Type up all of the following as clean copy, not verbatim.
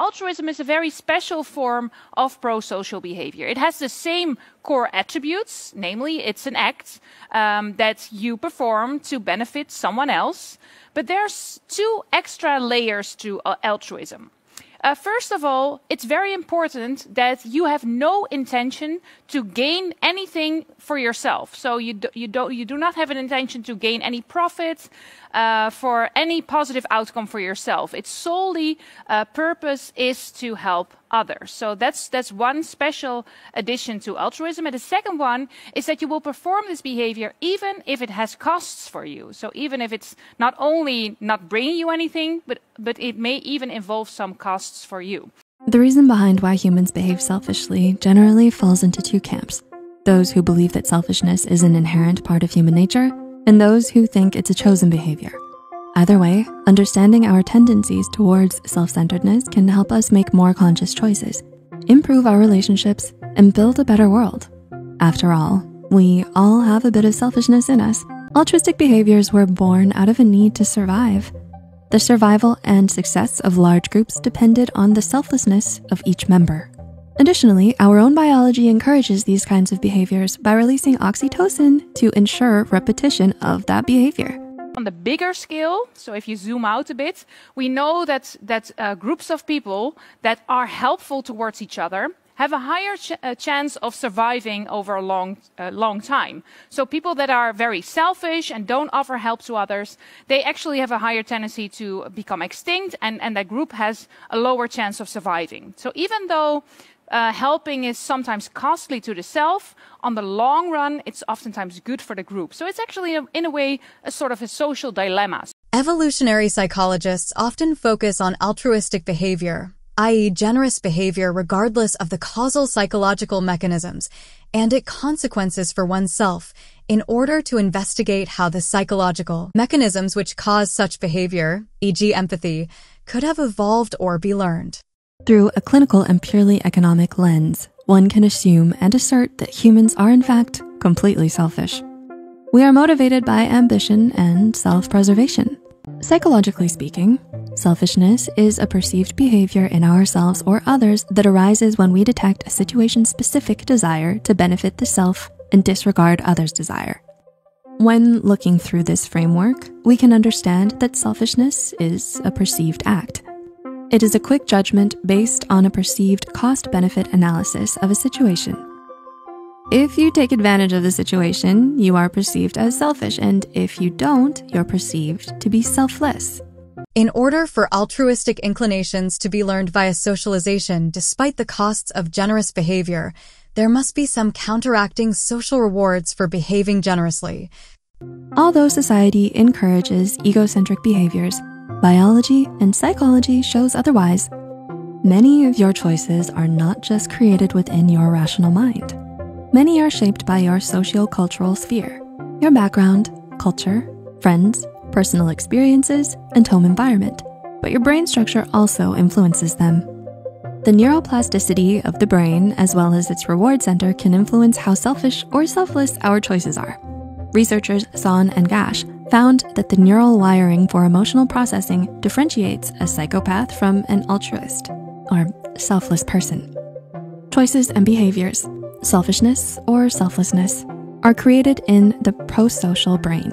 altruism is a very special form of pro-social behavior. It has the same core attributes, namely it's an act that you perform to benefit someone else. But there's two extra layers to altruism. First of all, it's very important that you have no intention to gain anything for yourself. So you do not have an intention to gain any profit for any positive outcome for yourself. Its solely purpose is to help others. So that's one special addition to altruism. And the second one is that you will perform this behavior even if it has costs for you. So even if it's not only not bringing you anything, but it may even involve some costs for you. The reason behind why humans behave selfishly generally falls into two camps: those who believe that selfishness is an inherent part of human nature, and those who think it's a chosen behavior. Either way, understanding our tendencies towards self-centeredness can help us make more conscious choices, improve our relationships, and build a better world. After all, we all have a bit of selfishness in us. Altruistic behaviors were born out of a need to survive. The survival and success of large groups depended on the selflessness of each member. Additionally, our own biology encourages these kinds of behaviors by releasing oxytocin to ensure repetition of that behavior. On the bigger scale, so if you zoom out a bit, we know that groups of people that are helpful towards each other have a higher chance of surviving over a long time. So people that are very selfish and don't offer help to others, they actually have a higher tendency to become extinct, and that group has a lower chance of surviving. So even though helping is sometimes costly to the self, on the long run, it's oftentimes good for the group. So it's actually, in a way, a sort of a social dilemma. Evolutionary psychologists often focus on altruistic behavior, i.e. generous behavior regardless of the causal psychological mechanisms and its consequences for oneself, in order to investigate how the psychological mechanisms which cause such behavior, e.g. empathy, could have evolved or be learned. Through a clinical and purely economic lens, one can assume and assert that humans are in fact completely selfish. We are motivated by ambition and self-preservation. Psychologically speaking, selfishness is a perceived behavior in ourselves or others that arises when we detect a situation-specific desire to benefit the self and disregard others' desire. When looking through this framework, we can understand that selfishness is a perceived act. It is a quick judgment based on a perceived cost-benefit analysis of a situation. If you take advantage of the situation, you are perceived as selfish, and if you don't, you're perceived to be selfless. In order for altruistic inclinations to be learned via socialization despite the costs of generous behavior, there must be some counteracting social rewards for behaving generously. Although society encourages egocentric behaviors, biology and psychology shows otherwise. Many of your choices are not just created within your rational mind. Many are shaped by your socio-cultural sphere, your background, culture, friends, personal experiences, and home environment. But your brain structure also influences them. The neuroplasticity of the brain, as well as its reward center, can influence how selfish or selfless our choices are. Researchers Son and Gash found that the neural wiring for emotional processing differentiates a psychopath from an altruist, or selfless person. Choices and behaviors, selfishness or selflessness, are created in the prosocial brain.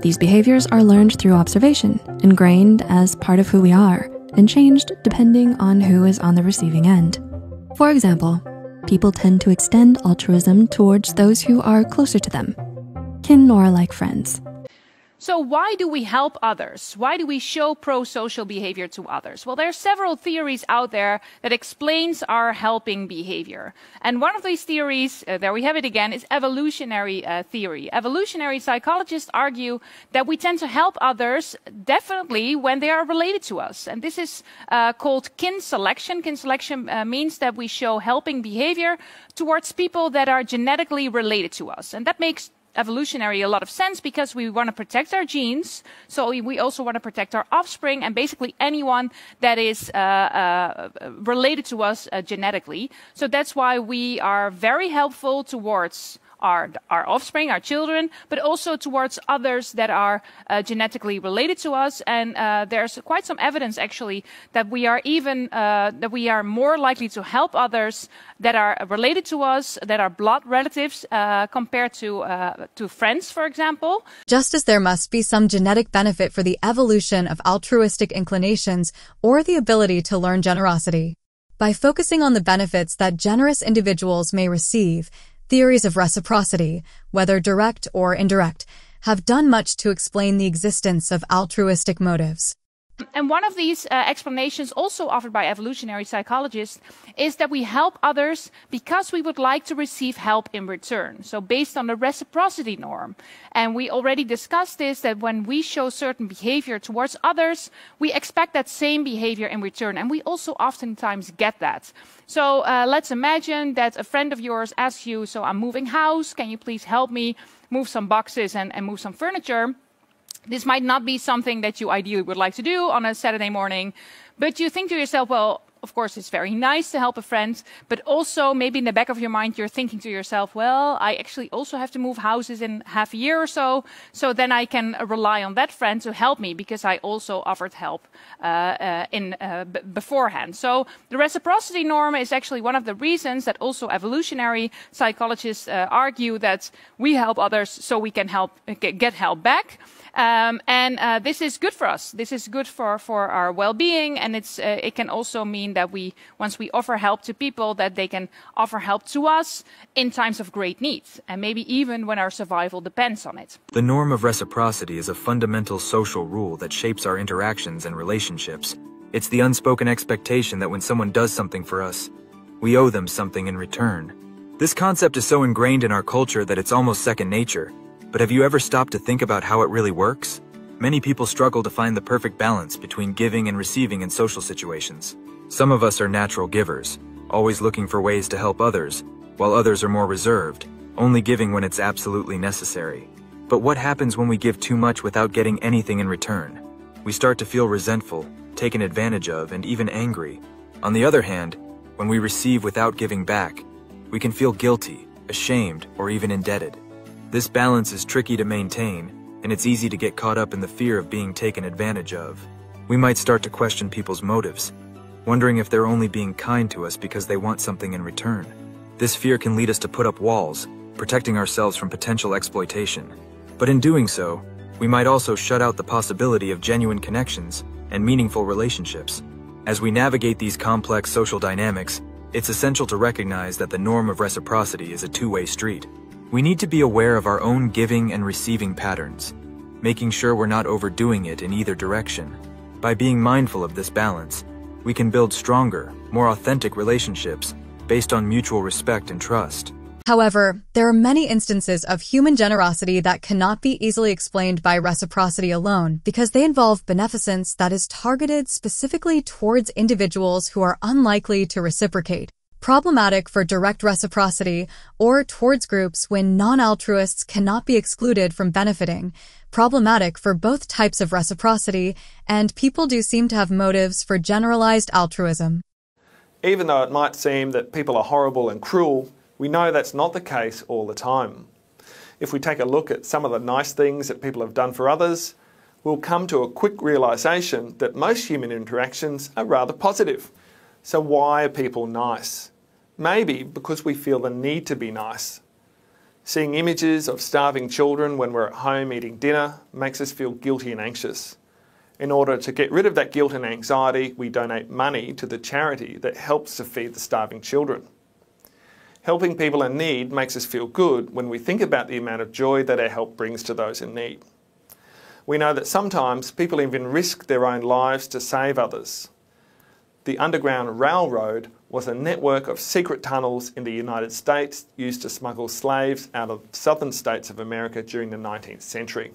These behaviors are learned through observation, ingrained as part of who we are, and changed depending on who is on the receiving end. For example, people tend to extend altruism towards those who are closer to them, kin or like friends. So why do we help others? Why do we show pro-social behavior to others? Well, there are several theories out there that explains our helping behavior. And one of these theories, there we have it again, is evolutionary theory. Evolutionary psychologists argue that we tend to help others definitely when they are related to us. And this is called kin selection. Kin selection means that we show helping behavior towards people that are genetically related to us. And that makes evolutionary a lot of sense because we want to protect our genes, so we also want to protect our offspring and basically anyone that is related to us genetically. So that's why we are very helpful towards our offspring, our children, but also towards others that are genetically related to us. And there's quite some evidence, actually, that we are more likely to help others that are related to us, that are blood relatives, compared to friends, for example. Just as there must be some genetic benefit for the evolution of altruistic inclinations or the ability to learn generosity. By focusing on the benefits that generous individuals may receive, theories of reciprocity, whether direct or indirect, have done much to explain the existence of altruistic motives. And one of these explanations, also offered by evolutionary psychologists, is that we help others because we would like to receive help in return. So based on the reciprocity norm. And we already discussed this, that when we show certain behavior towards others, we expect that same behavior in return. And we also oftentimes get that. So let's imagine that a friend of yours asks you, so I'm moving house, can you please help me move some boxes and move some furniture? This might not be something that you ideally would like to do on a Saturday morning, but you think to yourself, well, of course, it's very nice to help a friend, but also maybe in the back of your mind, you're thinking to yourself, well, I actually also have to move houses in half a year or so then I can rely on that friend to help me because I also offered help beforehand. So the reciprocity norm is actually one of the reasons that also evolutionary psychologists argue that we help others so we can get help back. This is good for us. This is good for our well-being, and it can also mean that once we offer help to people, that they can offer help to us in times of great need, and maybe even when our survival depends on it. The norm of reciprocity is a fundamental social rule that shapes our interactions and relationships. It's the unspoken expectation that when someone does something for us, we owe them something in return. This concept is so ingrained in our culture that it's almost second nature. But have you ever stopped to think about how it really works? Many people struggle to find the perfect balance between giving and receiving in social situations. Some of us are natural givers, always looking for ways to help others, while others are more reserved, only giving when it's absolutely necessary. But what happens when we give too much without getting anything in return? We start to feel resentful, taken advantage of, and even angry. On the other hand, when we receive without giving back, we can feel guilty, ashamed, or even indebted. This balance is tricky to maintain, and it's easy to get caught up in the fear of being taken advantage of. We might start to question people's motives, wondering if they're only being kind to us because they want something in return. This fear can lead us to put up walls, protecting ourselves from potential exploitation. But in doing so, we might also shut out the possibility of genuine connections and meaningful relationships. As we navigate these complex social dynamics, it's essential to recognize that the norm of reciprocity is a two-way street. We need to be aware of our own giving and receiving patterns, making sure we're not overdoing it in either direction. By being mindful of this balance, we can build stronger, more authentic relationships based on mutual respect and trust. However, there are many instances of human generosity that cannot be easily explained by reciprocity alone because they involve beneficence that is targeted specifically towards individuals who are unlikely to reciprocate. Problematic for direct reciprocity, or towards groups when non-altruists cannot be excluded from benefiting. Problematic for both types of reciprocity, and people do seem to have motives for generalized altruism. Even though it might seem that people are horrible and cruel, we know that's not the case all the time. If we take a look at some of the nice things that people have done for others, we'll come to a quick realisation that most human interactions are rather positive. So why are people nice? Maybe because we feel the need to be nice. Seeing images of starving children when we're at home eating dinner makes us feel guilty and anxious. In order to get rid of that guilt and anxiety, we donate money to the charity that helps to feed the starving children. Helping people in need makes us feel good when we think about the amount of joy that our help brings to those in need. We know that sometimes people even risk their own lives to save others. The Underground Railroad was a network of secret tunnels in the United States used to smuggle slaves out of southern states of America during the 19th century.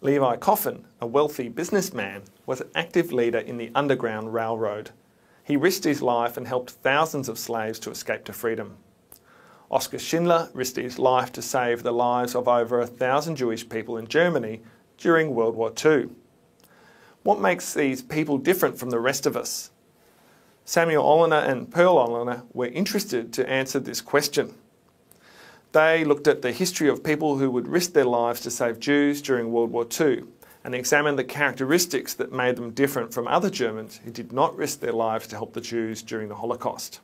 Levi Coffin, a wealthy businessman, was an active leader in the Underground Railroad. He risked his life and helped thousands of slaves to escape to freedom. Oskar Schindler risked his life to save the lives of over 1,000 Jewish people in Germany during World War II. What makes these people different from the rest of us? Samuel Oliner and Pearl Oliner were interested to answer this question. They looked at the history of people who would risk their lives to save Jews during World War II and examined the characteristics that made them different from other Germans who did not risk their lives to help the Jews during the Holocaust.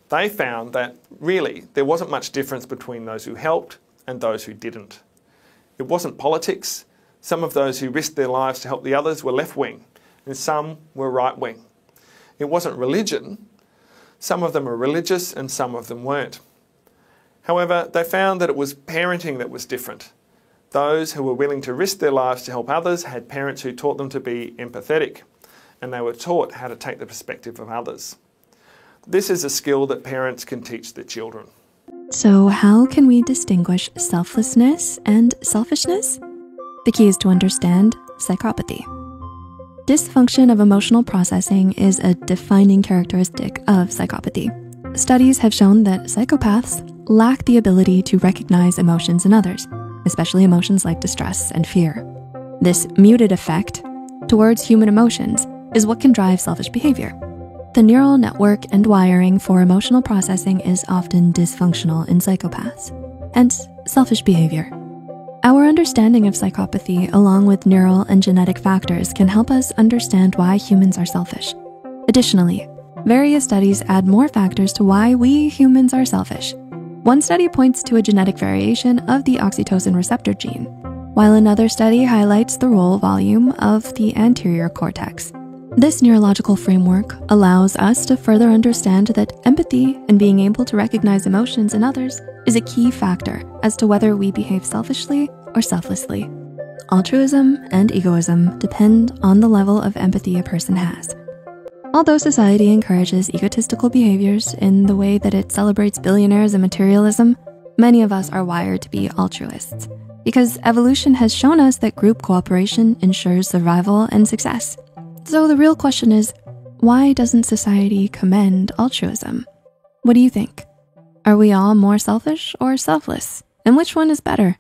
They found that really there wasn't much difference between those who helped and those who didn't. It wasn't politics. Some of those who risked their lives to help the others were left-wing and some were right-wing. It wasn't religion. Some of them were religious and some of them weren't. However, they found that it was parenting that was different. Those who were willing to risk their lives to help others had parents who taught them to be empathetic, and they were taught how to take the perspective of others. This is a skill that parents can teach their children. So how can we distinguish selflessness and selfishness? The key is to understand psychopathy. Dysfunction of emotional processing is a defining characteristic of psychopathy. Studies have shown that psychopaths lack the ability to recognize emotions in others, especially emotions like distress and fear. This muted effect towards human emotions is what can drive selfish behavior. The neural network and wiring for emotional processing is often dysfunctional in psychopaths, hence selfish behavior. Our understanding of psychopathy, along with neural and genetic factors, can help us understand why humans are selfish. Additionally, various studies add more factors to why we humans are selfish. One study points to a genetic variation of the oxytocin receptor gene, while another study highlights the role volume of the anterior cortex. This neurological framework allows us to further understand that empathy and being able to recognize emotions in others is a key factor as to whether we behave selfishly or selflessly. Altruism and egoism depend on the level of empathy a person has. Although society encourages egotistical behaviors in the way that it celebrates billionaires and materialism, many of us are wired to be altruists because evolution has shown us that group cooperation ensures survival and success. So the real question is, why doesn't society commend altruism? What do you think? Are we all more selfish or selfless? And which one is better?